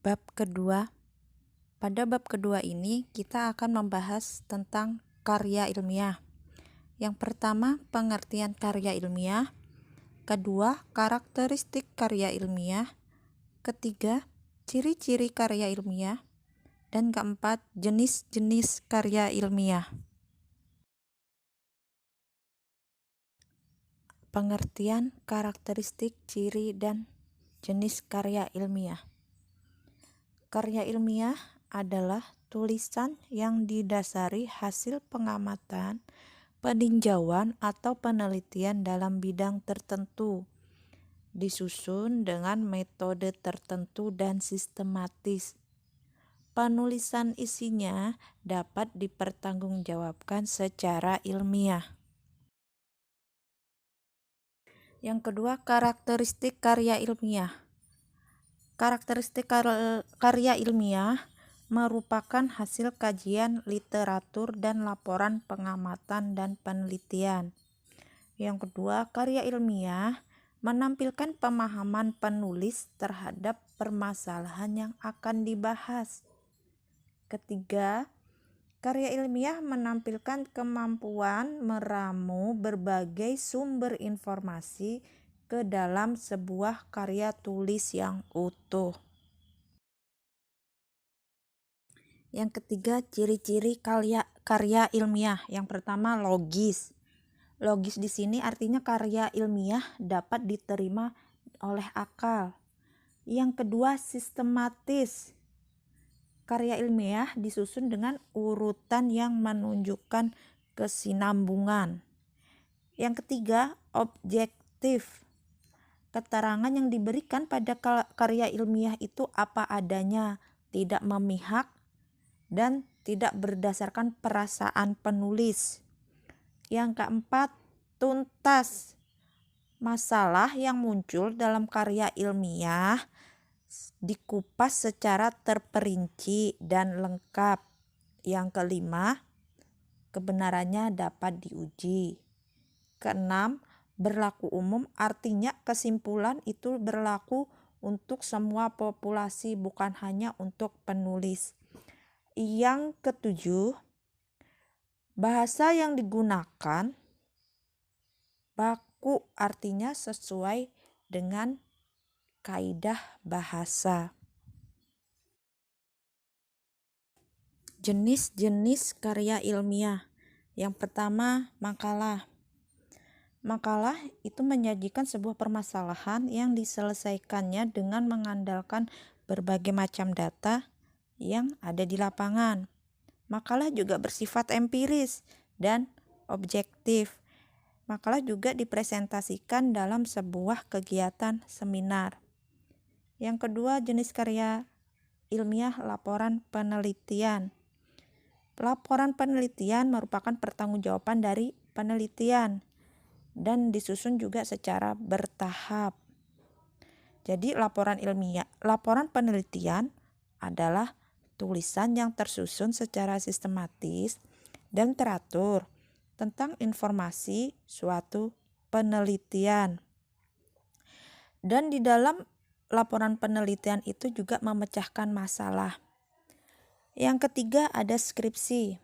Bab kedua. Pada bab kedua ini kita akan membahas tentang karya ilmiah. Yang pertama, pengertian karya ilmiah. Kedua, karakteristik karya ilmiah. Ketiga, ciri-ciri karya ilmiah. Dan keempat, jenis-jenis karya ilmiah. Pengertian, karakteristik, ciri, dan jenis karya ilmiah. Karya ilmiah adalah tulisan yang didasari hasil pengamatan, peninjauan, atau penelitian dalam bidang tertentu, disusun dengan metode tertentu dan sistematis. Penulisan isinya dapat dipertanggungjawabkan secara ilmiah. Yang kedua, karakteristik karya ilmiah. Karakteristik karya ilmiah merupakan hasil kajian literatur dan laporan pengamatan dan penelitian. Yang kedua, karya ilmiah menampilkan pemahaman penulis terhadap permasalahan yang akan dibahas. Ketiga, karya ilmiah menampilkan kemampuan meramu berbagai sumber informasi ke dalam sebuah karya tulis yang utuh. Yang ketiga, ciri-ciri karya ilmiah. Yang pertama, logis. Logis di sini artinya karya ilmiah dapat diterima oleh akal. Yang kedua, sistematis. Karya ilmiah disusun dengan urutan yang menunjukkan kesinambungan. Yang ketiga, objektif. Keterangan yang diberikan pada karya ilmiah itu apa adanya, tidak memihak, dan tidak berdasarkan perasaan penulis. Yang keempat, tuntas. Masalah yang muncul dalam karya ilmiah dikupas secara terperinci dan lengkap. Yang kelima, kebenarannya dapat diuji. Keenam, berlaku umum artinya kesimpulan itu berlaku untuk semua populasi, bukan hanya untuk penulis. Yang ketujuh, bahasa yang digunakan baku, artinya sesuai dengan kaidah bahasa. Jenis-jenis karya ilmiah. Yang pertama, makalah. Makalah itu menyajikan sebuah permasalahan yang diselesaikannya dengan mengandalkan berbagai macam data yang ada di lapangan. Makalah juga bersifat empiris dan objektif. Makalah juga dipresentasikan dalam sebuah kegiatan seminar. Yang kedua, jenis karya ilmiah, laporan penelitian. Laporan penelitian merupakan pertanggungjawaban dari penelitian dan disusun juga secara bertahap. Jadi laporan penelitian adalah tulisan yang tersusun secara sistematis dan teratur tentang informasi suatu penelitian. Dan di dalam laporan penelitian itu juga memecahkan masalah. Yang ketiga, ada skripsi.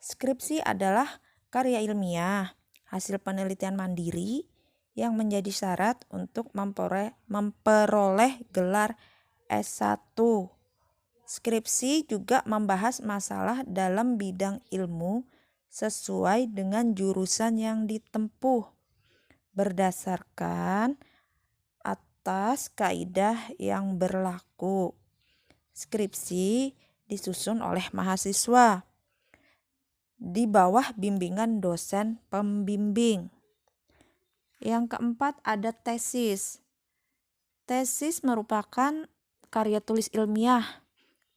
Skripsi adalah karya ilmiah, hasil penelitian mandiri yang menjadi syarat untuk memperoleh gelar S1. Skripsi juga membahas masalah dalam bidang ilmu sesuai dengan jurusan yang ditempuh berdasarkan atas kaidah yang berlaku. Skripsi disusun oleh mahasiswa di bawah bimbingan dosen pembimbing. Yang keempat, ada tesis. Tesis merupakan karya tulis ilmiah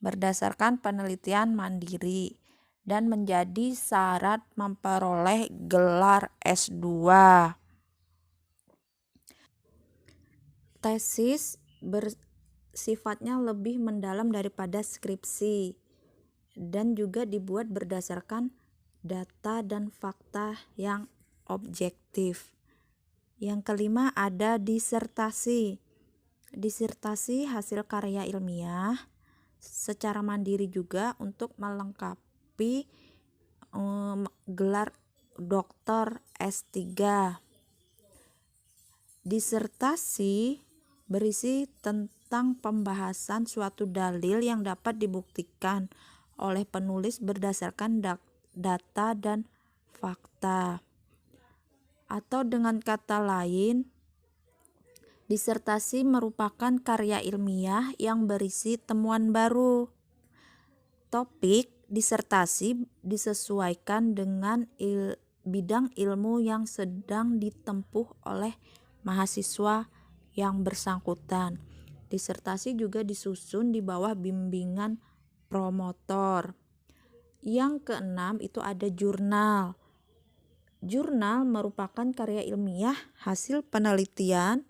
berdasarkan penelitian mandiri dan menjadi syarat memperoleh gelar S2. Tesis bersifatnya lebih mendalam daripada skripsi dan juga dibuat berdasarkan data dan fakta yang objektif. Yang kelima, ada disertasi. disertasi hasil karya ilmiah secara mandiri juga untuk melengkapi gelar doktor S3. Disertasi berisi tentang pembahasan suatu dalil yang dapat dibuktikan oleh penulis berdasarkan data dan fakta. Atau dengan kata lain, disertasi merupakan karya ilmiah yang berisi temuan baru. Topik disertasi disesuaikan dengan bidang ilmu yang sedang ditempuh oleh mahasiswa yang bersangkutan. Disertasi juga disusun di bawah bimbingan promotor. Yang keenam itu ada jurnal. Jurnal merupakan karya ilmiah hasil penelitian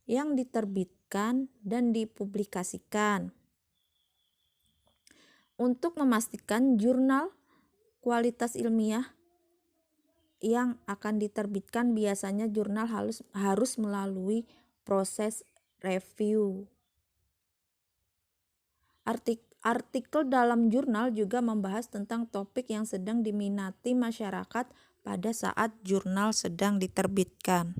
yang diterbitkan dan dipublikasikan. Untuk memastikan jurnal kualitas ilmiah yang akan diterbitkan, biasanya jurnal harus melalui proses review. Artikel dalam jurnal juga membahas tentang topik yang sedang diminati masyarakat pada saat jurnal sedang diterbitkan.